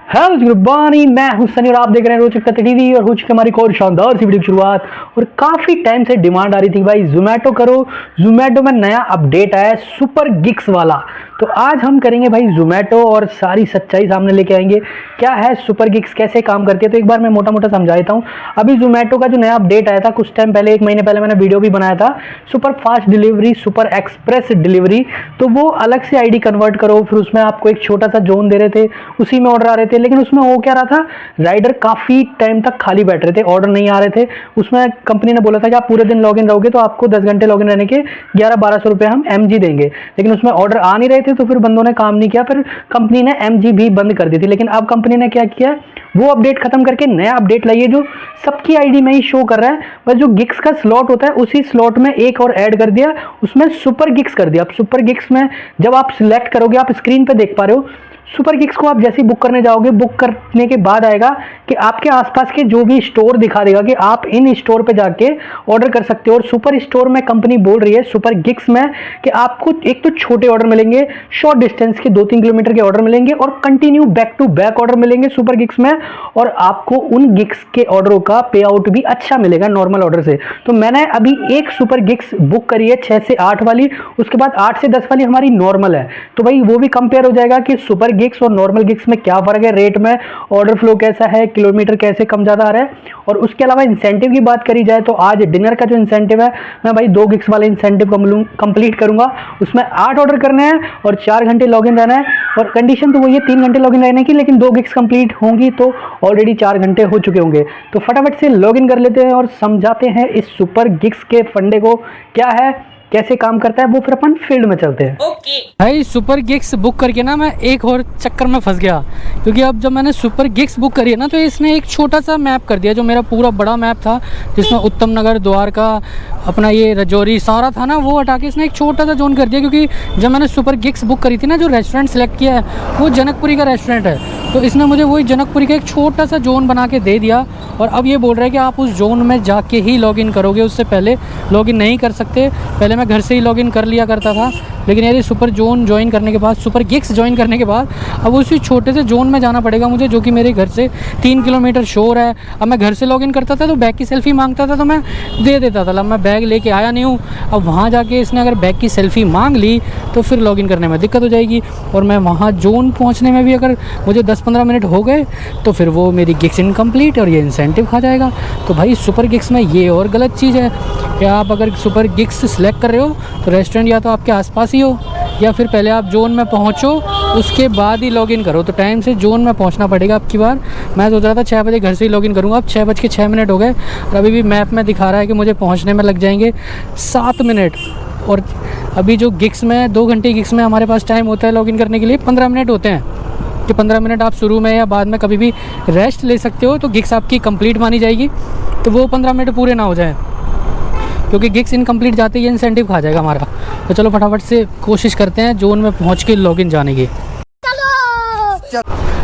Hello good morning, मैं हूं सनी और आप देख रहे हैं रोचक तथ्य टीवी। और हो चुकी हमारी और शानदार सी वीडियो की शुरुआत। और काफ़ी टाइम से डिमांड आ रही थी भाई जोमेटो करो। जोमेटो में नया अपडेट आया है सुपर गिग्स वाला। तो आज हम करेंगे भाई जोमेटो और सारी सच्चाई सामने लेके आएंगे। क्या है सुपर गिग्स, कैसे काम करती है, तो एक बार मैं मोटा मोटा समझा देता हूँ। अभी जोमेटो का जो नया अपडेट आया था कुछ टाइम पहले, 1 महीने पहले मैंने वीडियो भी बनाया था, super fast delivery, super express delivery. तो वो अलग से आईडी कन्वर्ट करो, फिर उसमें आपको एक छोटा सा जोन दे रहे थे, उसी में ऑर्डर आ रहे थे। लेकिन उसमें हो क्या रहा था, राइडर काफ़ी टाइम तक खाली बैठ रहे थे, ऑर्डर नहीं आ रहे थे। उसमें कंपनी ने बोला था कि आप पूरे दिन लॉगिन रहोगे तो आपको 10 घंटे लॉगिन रहने के 1100-1200 रुपये हम MG देंगे। लेकिन उसमें ऑर्डर आ नहीं रहे थे, तो फिर बंदों ने काम नहीं किया, फिर कंपनी ने MG भी बंद कर दी थी। लेकिन अब कंपनी ने क्या किया, वो अपडेट खत्म करके नया अपडेट लाइए जो सबकी आईडी में ही शो कर रहा है। बस जो गिग्स का स्लॉट होता है उसी स्लॉट में एक और ऐड कर दिया, उसमें सुपर गिग्स कर दिया। अब सुपर गिग्स में जब आप सिलेक्ट करोगे, आप स्क्रीन पे देख पा रहे हो, सुपर गिग्स को आप जैसे ही बुक करने जाओगे, बुक करने के बाद आएगा कि आपके आसपास के जो भी स्टोर दिखा देगा कि आप इन स्टोर पे जाके ऑर्डर कर सकते हो। और सुपर स्टोर में कंपनी बोल रही है सुपर गिग्स में कि आपको एक तो छोटे ऑर्डर मिलेंगे, शॉर्ट डिस्टेंस के 2-3 किलोमीटर के ऑर्डर मिलेंगे, और continue back to back order मिलेंगे सुपर गिग्स में। और आपको उन गिग्स के ऑर्डरों का पे आउट भी अच्छा मिलेगा नॉर्मल ऑर्डर से। तो मैंने अभी एक सुपर गिग्स बुक करी है 6 से 8 वाली, उसके बाद 8 से 10 वाली हमारी नॉर्मल है। तो भाई वो भी कंपेयर हो जाएगा कि सुपर गिग्स और नॉर्मल गिग्स में क्या फर्क है, रेट में, ऑर्डर फ्लो कैसा है, किलोमीटर कैसे कम ज्यादा आ रहा है। और उसके अलावा इंसेंटिव की बात करी जाए तो आज डिनर का जो इंसेंटिव है, मैं भाई 2 गिग्स वाले इंसेंटिव कंप्लीट करूंगा। उसमें 8 ऑर्डर करने हैं और 4 घंटे लॉगिन रहना है। और कंडीशन तो वही है 3 घंटे लॉगिन रहने की, लेकिन 2 गिग्स कंप्लीट होंगी तो ऑलरेडी 4 घंटे हो चुके होंगे। तो फटाफट से लॉगिन कर लेते हैं और समझाते हैं इस सुपर गिग्स के फंडे को, क्या है, कैसे काम करता है, वो फिर अपन फील्ड में चलते हैं। ओके भाई, सुपर गिग्स बुक करके ना मैं एक और चक्कर में फंस गया। क्योंकि अब जब मैंने सुपर गिग्स बुक करी है ना, तो इसने एक छोटा सा मैप कर दिया। जो मेरा पूरा बड़ा मैप था जिसमें उत्तम नगर, द्वारका, अपना ये रजौरी सारा था ना, वो हटा के इसने एक छोटा सा जोन कर दिया। क्योंकि जब मैंने सुपर गिग्स बुक करी थी ना, जो रेस्टोरेंट सेलेक्ट किया है वो जनकपुरी का रेस्टोरेंट है, तो इसने मुझे वही जनकपुरी का एक छोटा सा जोन बना के दे दिया। और अब ये बोल रहा है कि आप उस जोन में जाके ही लॉगिन करोगे, उससे पहले लॉगिन नहीं कर सकते। पहले मैं घर से ही लॉगिन कर लिया करता था, लेकिन यार ये सुपर जोन ज्वाइन करने के बाद, सुपर गिग्स ज्वाइन करने के बाद अब उसी छोटे से जोन में जाना पड़ेगा मुझे, जो कि मेरे घर से 3 किलोमीटर शोर है। अब मैं घर से लॉगिन करता था तो बैग की सेल्फ़ी मांगता था, तो मैं दे देता था। अब मैं बैग लेके आया नहीं हूँ, अब वहाँ जाके इसने अगर बैग की सेल्फ़ी मांग ली तो फिर लॉगिन करने में दिक्कत हो जाएगी। और मैं वहाँ जोन पहुँचने में भी अगर मुझे 10-15 मिनट हो गए तो फिर वो मेरी गिग्स इनकम्प्लीट और ये इंसेंटिव खा जाएगा। तो भाई सुपर गिग्स में ये और गलत चीज़ है कि आप अगर सुपर गिग्स सेलेक्ट कर रहे हो तो रेस्टोरेंट या तो आपके आसपास ही हो, या फिर पहले आप जोन में पहुंचो उसके बाद ही लॉगिन करो। तो टाइम से जोन में पहुंचना पड़ेगा। अब की बार मैं सोच रहा था 6 बजे घर से ही लॉगिन करूंगा, अब 6:06 हो गए और अभी भी मैप में दिखा रहा है कि मुझे पहुंचने में लग जाएंगे 7 मिनट। और अभी जो गिग्स में 2 घंटे गिग्स में हमारे पास टाइम होता है लॉगिन करने के लिए 15 मिनट होते हैं, कि 15 मिनट आप शुरू में या बाद में कभी भी रेस्ट ले सकते हो, तो गिग्स आपकी कंप्लीट मानी जाएगी। तो वो 15 मिनट पूरे ना हो जाए, क्योंकि गिग्स इनकम्प्लीट जाते ही इंसेंटिव खा जाएगा हमारा। तो चलो फटाफट से कोशिश करते हैं जोन में पहुंच के लॉगिन जाने की।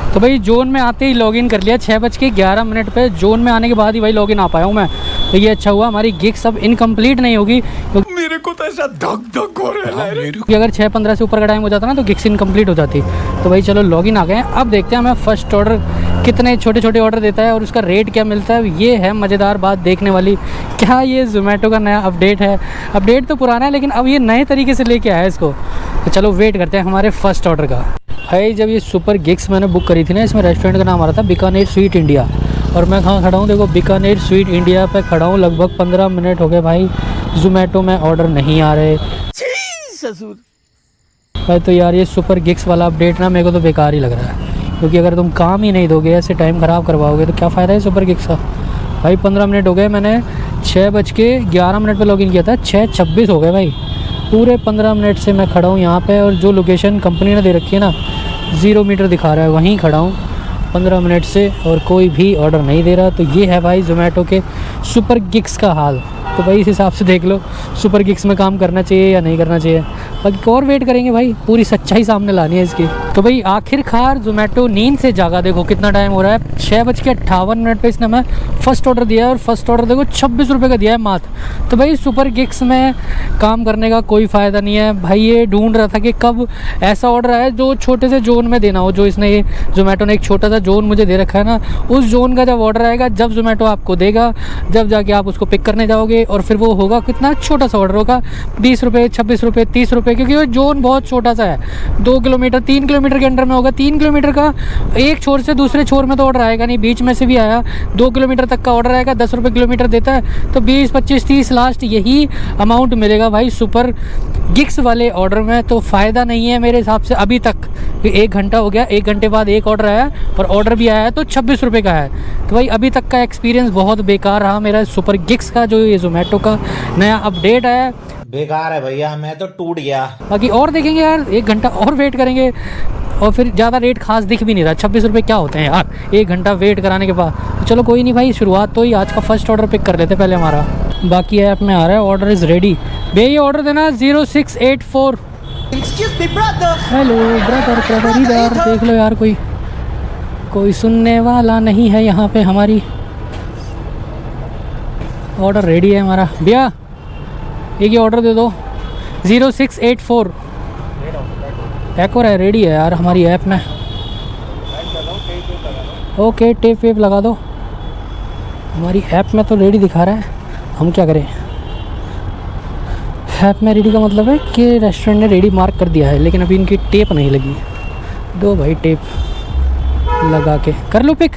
तो भाई जोन में आते ही लॉगिन कर लिया 6:11 पे। जोन में आने के बाद ही भाई लॉगिन आ पाया हूँ मैं, तो ये अच्छा हुआ। हमारी गिग्स अब इनकम्प्लीट नहीं होगी, मेरे को तो ऐसा धक हो रहा है कि अगर 6:15 से ऊपर का टाइम हो जाता ना तो गिग्स इनकम्प्लीट हो जाती। तो भाई चलो लॉगिन आ गए। अब देखते हैं हमें फर्स्ट ऑर्डर कितने छोटे छोटे ऑर्डर देता है और उसका रेट क्या मिलता है। ये है मज़ेदार बात देखने वाली। क्या ये जोमेटो का नया अपडेट है? अपडेट तो पुराना है, लेकिन अब ये नए तरीके से लेके आया है इसको। तो चलो वेट करते हैं हमारे फर्स्ट ऑर्डर का। भाई जब ये सुपर गिग्स मैंने बुक करी थी ना, इसमें रेस्टोरेंट का नाम आ रहा था बीकानेर स्वीट इंडिया। और मैं कहाँ खड़ा हूँ, देखो बीकानेर स्वीट इंडिया पे खड़ा हूँ। लगभग 15 मिनट हो गए भाई, जोमेटो में ऑर्डर नहीं आ रहे ससुर। भाई। तो यार ये सुपर गिग्स वाला अपडेट ना मेरे को तो बेकार ही लग रहा है, क्योंकि अगर तुम काम ही नहीं दोगे, ऐसे टाइम ख़राब करवाओगे तो क्या फ़ायदा है सुपर गिग्स का। भाई 15 मिनट हो गए, मैंने 6:11 पे लॉगिन किया था, 6:26 हो गए भाई। पूरे 15 मिनट से मैं खड़ा हूँ यहाँ पे, और जो लोकेशन कंपनी ने दे रखी है ना 0 मीटर दिखा रहा है, वहीं खड़ा हूँ 15 मिनट से और कोई भी ऑर्डर नहीं दे रहा। तो ये है भाई जोमेटो के सुपर गिग्स का हाल। तो भाई इस हिसाब से देख लो सुपर गिग्स में काम करना चाहिए या नहीं करना चाहिए। बाकी और वेट करेंगे भाई, पूरी सच्चाई सामने लानी है इसकी। तो भाई आखिरकार जोमेटो नींद से जागा। देखो कितना टाइम हो रहा है, 6:58 पे इसने हमें फर्स्ट ऑर्डर दिया है और फर्स्ट ऑर्डर देखो 26 रुपये का दिया है मात्र। तो भाई सुपर गिग्स में काम करने का कोई फ़ायदा नहीं है भाई। ये ढूंढ रहा था कि कब ऐसा ऑर्डर आए जो छोटे से जोन में देना हो, जो इसने ये जोमेटो ने एक छोटा सा जोन मुझे दे रखा है ना, उस जोन का जब ऑर्डर आएगा, जब जोमेटो आपको देगा, जब जाके आप उसको पिक करने जाओगे और फिर वो होगा कितना छोटा सा ऑर्डर होगा, 20 रुपये, 26 रुपये, 30 रुपये, क्योंकि वो जोन बहुत छोटा सा है। 2 किलोमीटर 3 किलोमीटर के अंडर में होगा। 3 किलोमीटर का एक छोर से दूसरे छोर में तो ऑर्डर आएगा नहीं, बीच में से भी आया 2 किलोमीटर तक का ऑर्डर आएगा, 10 रुपये किलोमीटर देता है, तो 20, 25, 30 लास्ट यही अमाउंट मिलेगा भाई सुपर गिग्स वाले ऑर्डर में। तो फ़ायदा नहीं है मेरे हिसाब से अभी तक। 1 घंटा हो गया, 1 घंटे बाद एक ऑर्डर आया और ऑर्डर भी आया है तो 26 रुपये का है। तो भाई अभी तक का एक्सपीरियंस बहुत बेकार रहा मेरा सुपर गिग्स का। जो ये जोमेटो का नया अपडेट है बेकार है भैया, मैं तो टूट गया। बाकी और देखेंगे यार, 1 घंटा और वेट करेंगे और फिर ज़्यादा रेट खास दिख भी नहीं रहा। 26 रुपये क्या होते हैं यार 1 घंटा वेट कराने के बाद। तो चलो कोई नहीं भाई, शुरुआत तो ही आज का फर्स्ट ऑर्डर पिक कर लेते पहले हमारा। बाकी ऐप में आ रहा है ऑर्डर इज़ रेडी। भैया ये ऑर्डर देना 0684। हेलो ब्रदर इधर देख लो यार, कोई सुनने वाला नहीं है यहाँ पे हमारी। ऑर्डर रेडी है हमारा। भैया एक ये ऑर्डर दे दो 0684। पैक हो रहा है, रेडी है यार हमारी ऐप में। ओके टेप वेप लगा दो, हमारी ऐप में तो रेडी दिखा रहा है। हम क्या करें, ऐप में रेडी का मतलब है कि रेस्टोरेंट ने रेडी मार्क कर दिया है, लेकिन अभी इनकी टेप नहीं लगी। दो भाई टेप लगा के कर लो पिक।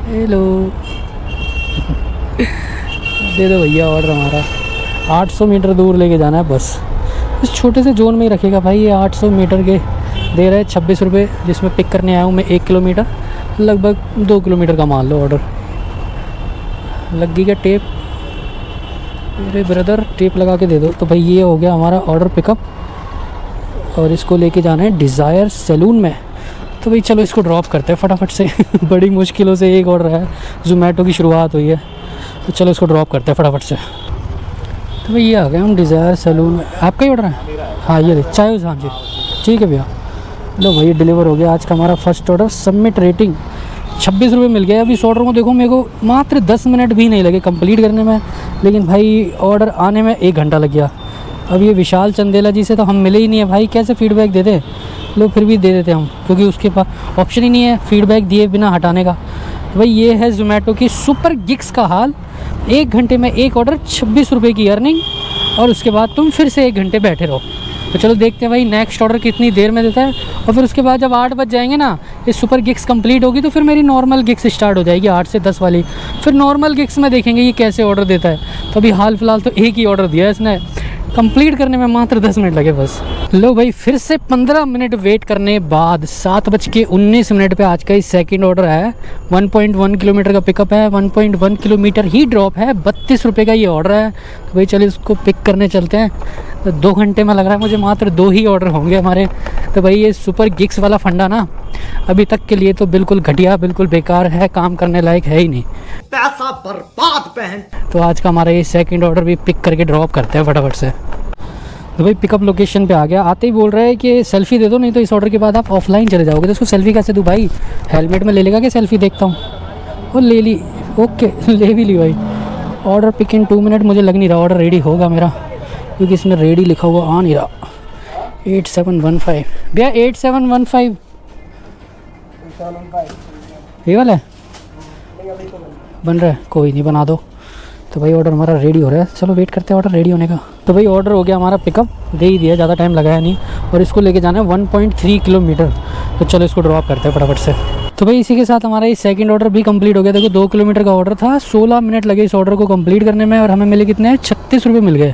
हेलो दे दो भैया ऑर्डर हमारा। 800 मीटर दूर लेके जाना है बस, इस छोटे से जोन में ही रखेगा भाई। ये 800 मीटर के दे रहे हैं 26 रुपये, जिसमें पिक करने आया हूँ मैं 1 किलोमीटर, लगभग 2 किलोमीटर का मान लो ऑर्डर। लग गई क्या टेप? अरे ब्रदर टेप लगा के दे दो। तो भाई ये हो गया हमारा ऑर्डर पिकअप और इसको लेके जाना है डिज़ायर सैलून में। तो भाई चलो इसको ड्रॉप करते हैं फटाफट से। बड़ी मुश्किलों से एक ऑर्डर है, जोमेटो की शुरुआत हुई है, तो चलो इसको ड्रॉप करते हैं फटाफट से। तो भाई ये आ गए हम डिज़ायर सैलून में। आपका ही ऑर्डर है? हाँ ये दे चाय। हाँ जी ठीक है भैया। लो भाई डिलीवर हो गया आज का हमारा फर्स्ट ऑर्डर। सबमिट रेटिंग 26 रुपये मिल गया। अभी इस ऑर्डर को देखो, मेरे को मात्र 10 मिनट भी नहीं लगे कंप्लीट करने में, लेकिन भाई ऑर्डर आने में 1 घंटा लग गया। अब ये विशाल चंदेला जी से तो हम मिले ही नहीं है भाई, कैसे फीडबैक दे दे। लो फिर भी दे देते हम, क्योंकि उसके पास ऑप्शन ही नहीं है फीडबैक दिए बिना हटाने का। भाई ये है जोमेटो की सुपर गिग्स का हाल। 1 घंटे में एक ऑर्डर, 26 रुपये की अर्निंग, और उसके बाद तुम फिर से 1 घंटे बैठे रहो। तो चलो देखते हैं भाई नेक्स्ट ऑर्डर कितनी देर में देता है। और फिर उसके बाद जब 8 बज जाएंगे ना, ये सुपर गिग्स कंप्लीट होगी, तो फिर मेरी नॉर्मल गिग्स स्टार्ट हो जाएगी 8 से 10 वाली। फिर नॉर्मल गिग्स में देखेंगे ये कैसे ऑर्डर देता है। तो अभी हाल फिलहाल तो एक ही ऑर्डर दिया है इसने, कंप्लीट करने में मात्र 10 मिनट लगे बस। लो भाई फिर से 15 मिनट वेट करने बाद 7:19 पे आज का ही सेकंड ऑर्डर है। 1.1 किलोमीटर का पिकअप है, 1.1 किलोमीटर ही ड्रॉप है, 32 रुपये का ये ऑर्डर है। तो भाई चलिए इसको पिक करने चलते हैं। तो 2 घंटे में लग रहा है मुझे मात्र 2 ही ऑर्डर होंगे हमारे। तो भाई ये सुपर गिग्स वाला फंडा ना अभी तक के लिए तो बिल्कुल घटिया, बिल्कुल बेकार है, काम करने लायक है ही नहीं, पैसा बर्बाद पहन। तो आज का हमारा ये सेकंड ऑर्डर भी पिक करके ड्रॉप करते हैं फटाफट से। तो भाई पिकअप लोकेशन पे आ गया। आते ही बोल रहा है कि सेल्फी दे दो, नहीं तो इस ऑर्डर के बाद आप ऑफलाइन चले जाओगे। तो उसको सेल्फी कैसे दूँ भाई? हेलमेट में ले लेगा कि सेल्फी देखता हूँ। और ले ली, ओके ले भी ली भाई। ऑर्डर पिक इन 2 मिनट। मुझे लग नहीं रहा ऑर्डर रेडी होगा मेरा, क्योंकि इसमें रेडी लिखा हुआ आ नहीं रहा। 8715 भैया 8715 ये वाला है बन रहा है, कोई नहीं बना दो। तो भाई ऑर्डर हमारा रेडी हो रहा है, चलो वेट करते हैं ऑर्डर रेडी होने का। तो भाई ऑर्डर हो गया हमारा पिकअप, दे ही दिया, ज़्यादा टाइम लगाया नहीं। और इसको लेके जाना है 1.3 किलोमीटर। तो चलो इसको ड्रॉप करते हैं फटाफट से। तो भाई इसी के साथ हमारा ये सेकंड ऑर्डर भी कंप्लीट हो गया। देखो 2 किलोमीटर का ऑर्डर था, 16 मिनट लगे इस ऑर्डर को कंप्लीट करने में, और हमें मिले कितने 36 रुपये मिल गए।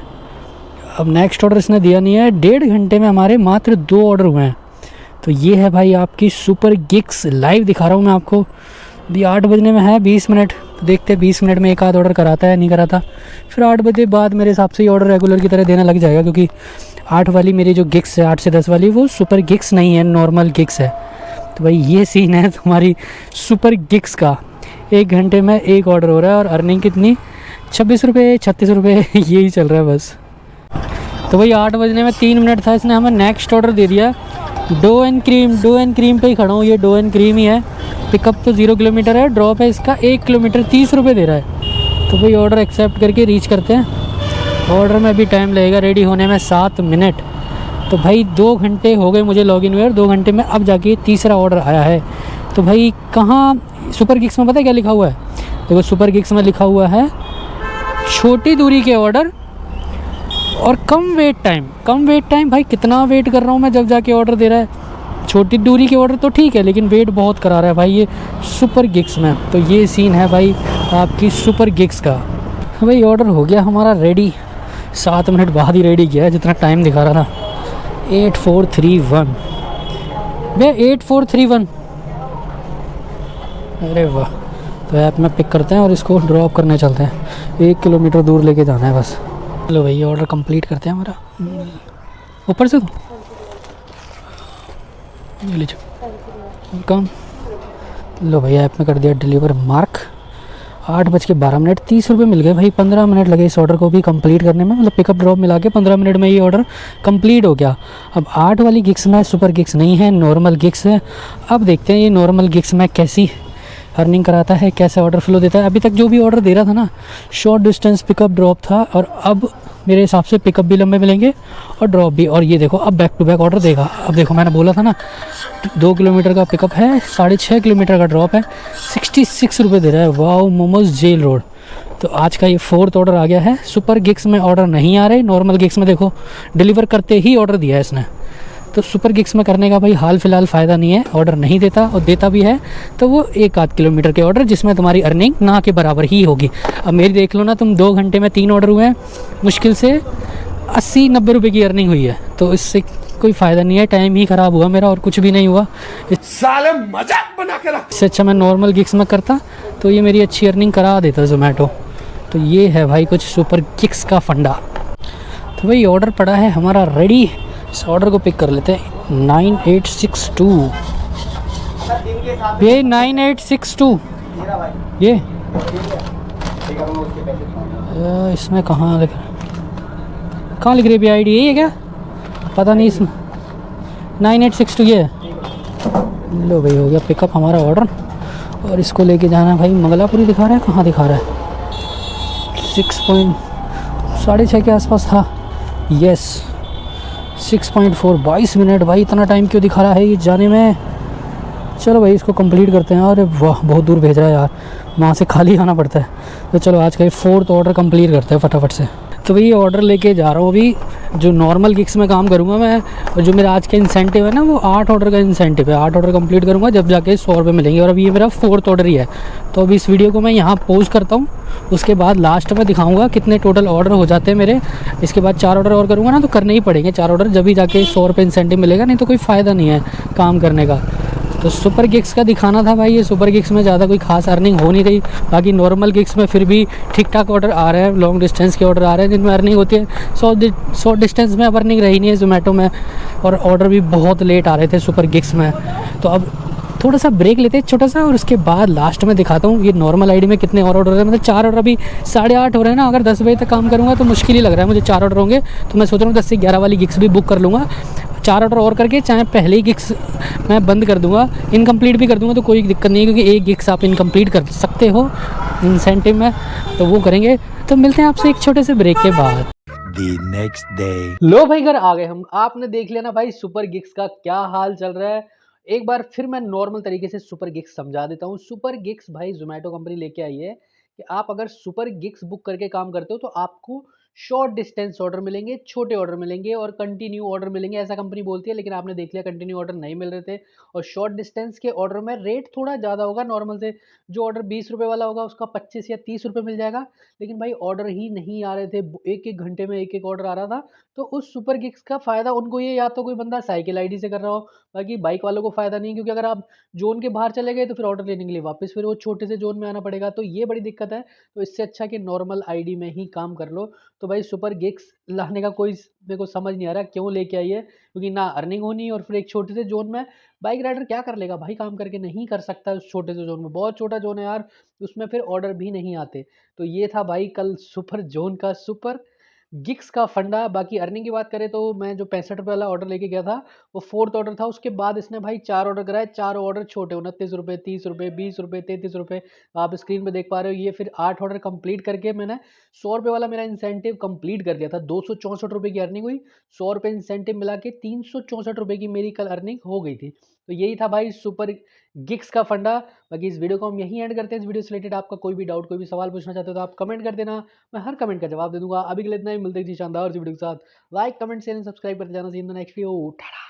अब नेक्स्ट ऑर्डर इसने दिया नहीं है। 1.5 घंटे में हमारे मात्र 2 ऑर्डर हुए हैं। तो ये है भाई आपकी सुपर गिग्स, लाइव दिखा रहा हूँ मैं आपको। अभी 8 बजने में है 20 मिनट, तो देखते हैं 20 मिनट में एक आध ऑर्डर कराता है नहीं कराता। फिर 8 बजे बाद मेरे हिसाब से ये ऑर्डर रेगुलर की तरह देना लग जाएगा, क्योंकि 8 वाली मेरी जो गिग्स है 8 से 10 वाली, वो सुपर गिग्स नहीं है, नॉर्मल गिग्स है। तो भाई ये सीन है तुम्हारी सुपर गिग्स का। 1 घंटे में एक ऑर्डर हो रहा है और अर्निंग कितनी 26 रुपये 36 रुपये यही चल रहा है बस। तो भाई 8 बजने में 3 मिनट था, इसने हमें नेक्स्ट ऑर्डर दे दिया। डो एंड क्रीम पे ही खड़ा हूँ, ये डो एंड क्रीम ही है। पिकअप तो 0 किलोमीटर है, ड्रॉप है इसका 1 किलोमीटर 30 रुपये दे रहा है। तो भाई ऑर्डर एक्सेप्ट करके रीच करते हैं। ऑर्डर में अभी टाइम लगेगा रेडी होने में 7 मिनट। तो भाई 2 घंटे हो गए मुझे लॉगिन हुए और 2 घंटे में अब जाके तीसरा ऑर्डर आया है। तो भाई कहाँ सुपर गिग्स में पता है क्या लिखा हुआ है? देखो सुपर गिग्स में लिखा हुआ है छोटी दूरी के ऑर्डर और कम वेट टाइम। भाई कितना वेट कर रहा हूँ मैं जब जाके ऑर्डर दे रहा है। छोटी दूरी के ऑर्डर तो ठीक है, लेकिन वेट बहुत करा रहा है भाई ये सुपर गिग्स में। तो ये सीन है भाई आपकी सुपर गिग्स का। भाई ऑर्डर हो गया हमारा रेडी, 7 मिनट बाद ही रेडी किया है जितना टाइम दिखा रहा था। 8431 भैया 8431। अरे वाह। तो ऐप में पिक करते हैं और इसको ड्रॉप करने चलते हैं। 1 किलोमीटर दूर लेके जाना है बस। चलो भैया ऑर्डर कंप्लीट करते हैं हमारा। ऊपर से ये लीजिए कम। लो भैया ऐप में कर दिया डिलीवर मार्क। 8:12 30 रुपये मिल गए भाई। 15 मिनट लगे इस ऑर्डर को भी कंप्लीट करने में, मतलब पिकअप ड्रॉप मिला के 15 मिनट में ये ऑर्डर कंप्लीट हो गया। अब 8 वाली गिग्स में सुपर गिग्स नहीं है, नॉर्मल गिग्स है। अब देखते हैं ये नॉर्मल गिग्स में कैसी अर्निंग कराता है, कैसे ऑर्डर फ्लो देता है। अभी तक जो भी ऑर्डर दे रहा था ना शॉर्ट डिस्टेंस पिकअप ड्रॉप था, और अब मेरे हिसाब से पिकअप भी लंबे मिलेंगे और ड्रॉप भी। और ये देखो अब बैक टू बैक ऑर्डर देगा। अब देखो मैंने बोला था ना 2 किलोमीटर का पिकअप है, 6.5 किलोमीटर का ड्रॉप है, 66 रुपये दे रहा है। Wow momos Jail Road. तो आज का ये 4th ऑर्डर आ गया है। सुपर गिग्स में ऑर्डर नहीं आ रहे, नॉर्मल गिग्स में देखो डिलीवर करते ही ऑर्डर दिया है इसने। तो सुपर गिग्स में करने का भाई हाल फिलहाल फ़ायदा नहीं है, ऑर्डर नहीं देता, और देता भी है तो वो 1-8 किलोमीटर के ऑर्डर जिसमें तुम्हारी अर्निंग ना के बराबर ही होगी। अब मेरी देख लो ना, तुम 2 घंटे में 3 ऑर्डर हुए हैं, मुश्किल से 80-90 रुपये की अर्निंग हुई है। तो इससे कोई फ़ायदा नहीं है, टाइम ही ख़राब हुआ मेरा और कुछ भी नहीं हुआ। साले मजाक बना के रख। इससे अच्छा मैं नॉर्मल गिग्स में करता तो ये मेरी अच्छी अर्निंग करा देता ज़ोमैटो। तो ये है भाई कुछ सुपर गिग्स का फंडा। तो भाई ऑर्डर पड़ा है हमारा रेडी, इस ऑर्डर को पिक कर लेते हैं। 9862 ये 9862 ये इसमें कहाँ लिख रही है भैया आई डी? यही है क्या? पता नहीं इसमें 9862 ये है। लो भाई हो गया पिकअप हमारा ऑर्डर, और इसको लेके जाना है भाई मंगलापुरी। दिखा रहा है कहाँ दिखा रहा है? 6.5 के आसपास था। Yes 6.4 22 minute. भाई इतना टाइम क्यों दिखा रहा है ये जाने में? चलो भाई इसको कंप्लीट करते हैं। अरे वाह बहुत दूर भेज रहा है यार, वहाँ से खाली आना पड़ता है। तो चलो आज का ये 4th ऑर्डर कंप्लीट करते हैं फटाफट से। तो भाई ये ऑर्डर लेके जा रहा हूँ अभी। जो नॉर्मल गिग्स में काम करूँगा मैं, और जो मेरा आज का इंसेंटिव है ना वो 8 ऑर्डर का इंसेंटिव है। 8 ऑर्डर कंप्लीट करूँगा जब जाके 100 रुपये मिलेंगे, और अभी ये मेरा 4th ऑर्डर ही है। तो अभी इस वीडियो को मैं यहाँ पॉज करता हूँ, उसके बाद लास्ट में दिखाऊंगा कितने टोटल ऑर्डर हो जाते हैं मेरे। इसके बाद 4 ऑर्डर और करूँगा ना तो करने ही पड़ेंगे 4 ऑर्डर, जब भी जाके 100 रुपये इंसेंटिव मिलेगा, नहीं तो कोई फ़ायदा नहीं है काम करने का। तो सुपर गिग्स का दिखाना था भाई। ये सुपर गिग्स में ज़्यादा कोई खास अर्निंग हो नहीं रही। बाकी नॉर्मल गिग्स में फिर भी ठीक ठाक ऑर्डर आ रहे हैं, लॉन्ग डिस्टेंस के ऑर्डर आ रहे हैं जिनमें अर्निंग होती है। 100 डिस्टेंस में अब अर्निंग रही नहीं है ज़ोमैटो में, और ऑर्डर भी बहुत लेट आ रहे थे सुपर गिग्स में। तो अब थोड़ा सा ब्रेक लेते हैं छोटा सा, और उसके बाद लास्ट में दिखाता हूँ ये नॉर्मल आईडी में कितने और ऑर्डर है। मतलब 4 ऑर्डर अभी 8:30 हो रहे हैं ना, अगर 10 बजे तक काम करूँगा तो मुश्किल ही लग रहा है मुझे। 4 ऑर्डर होंगे तो मैं सोच रहा हूँ 10 से 11 वाली गिग्स भी बुक कर लूँगा। 4 ऑर्डर और करके चाहे पहले ही गिग्स मैं बंद कर दूँगा, इनकम्प्लीट भी कर दूँगा तो कोई दिक्कत नहीं है, क्योंकि एक गिग्स आप इनकम्प्लीट कर सकते हो इंसेंटिव में, तो वो करेंगे। तो मिलते हैं आपसे एक छोटे से ब्रेक के बाद। The next day. लो भाई घर आ गए हम। आपने देख लिया ना भाई सुपर गिग्स का क्या हाल चल रहा है। एक बार फिर मैं नॉर्मल तरीके से सुपर गिग्स समझा देता हूँ। सुपर गिग्स भाई ज़ोमैटो कंपनी लेके आई है कि आप अगर सुपर गिग्स बुक करके काम करते हो तो आपको शॉर्ट डिस्टेंस ऑर्डर मिलेंगे, छोटे ऑर्डर मिलेंगे और कंटिन्यू ऑर्डर मिलेंगे, ऐसा कंपनी बोलती है। लेकिन आपने देख लिया कंटिन्यू ऑर्डर नहीं मिल रहे थे, और शॉर्ट डिस्टेंस के ऑर्डर में रेट थोड़ा ज़्यादा होगा नॉर्मल से। जो ऑर्डर 20 रुपये वाला होगा उसका 25 या 30 रुपये मिल जाएगा। लेकिन भाई ऑर्डर ही नहीं आ रहे थे, एक एक घंटे में एक एक ऑर्डर आ रहा था। तो उस सुपर गिग्स का फ़ायदा उनको ये, या तो कोई बंदा साइकिल आईडी से कर रहा हो, बाकी बाइक वालों को फ़ायदा नहीं, क्योंकि अगर आप जोन के बाहर चले गए तो फिर ऑर्डर लेने के लिए वापस फिर वो छोटे से जोन में आना पड़ेगा। तो ये बड़ी दिक्कत है। तो इससे अच्छा कि नॉर्मल आईडी में ही काम कर लो। तो भाई सुपर गिग्स लाने का कोई मेरे को समझ नहीं आ रहा क्यों लेके आई है, क्योंकि ना अर्निंग होनी, और फिर एक छोटे से जोन में बाइक राइडर क्या कर लेगा भाई, काम करके नहीं कर सकता उस छोटे से जोन में। बहुत छोटा जोन है यार, उसमें फिर ऑर्डर भी नहीं आते। तो ये था भाई कल सुपर जोन का सुपर। गिक्स का फंडा। बाकी अर्निंग की बात करें तो मैं जो 65 रुपये वाला ऑर्डर लेके गया था वो 4th ऑर्डर था। उसके बाद इसने भाई 4 ऑर्डर कराए, 4 ऑर्डर छोटे 29 रुपये, 30 रुपये, 20 रुपये, 33 रुपये, आप स्क्रीन पे देख पा रहे हो। ये फिर 8 ऑर्डर कंप्लीट करके मैंने 100 रुपये वाला मेरा इंसेंटिव कंप्लीट कर दिया था। 264 रुपये की अर्निंग हुई, 100 रुपये इंसेंटिव मिला के 364 रुपये की मेरी कल अर्निंग हो गई थी। तो यही था भाई सुपर गिक्स का फंडा। बाकी इस वीडियो को हम यहीं एंड करते हैं। इस वीडियो से रिलेटेड आपका कोई भी डाउट, कोई भी सवाल पूछना चाहते हो तो आप कमेंट कर देना, मैं हर कमेंट का जवाब दे दूंगा। अभी के लिए इतना ही, मिलते हैं किसी शानदार सी वीडियो के साथ। Like, comment, share and subscribe करते जाना। See in the next video. Tata.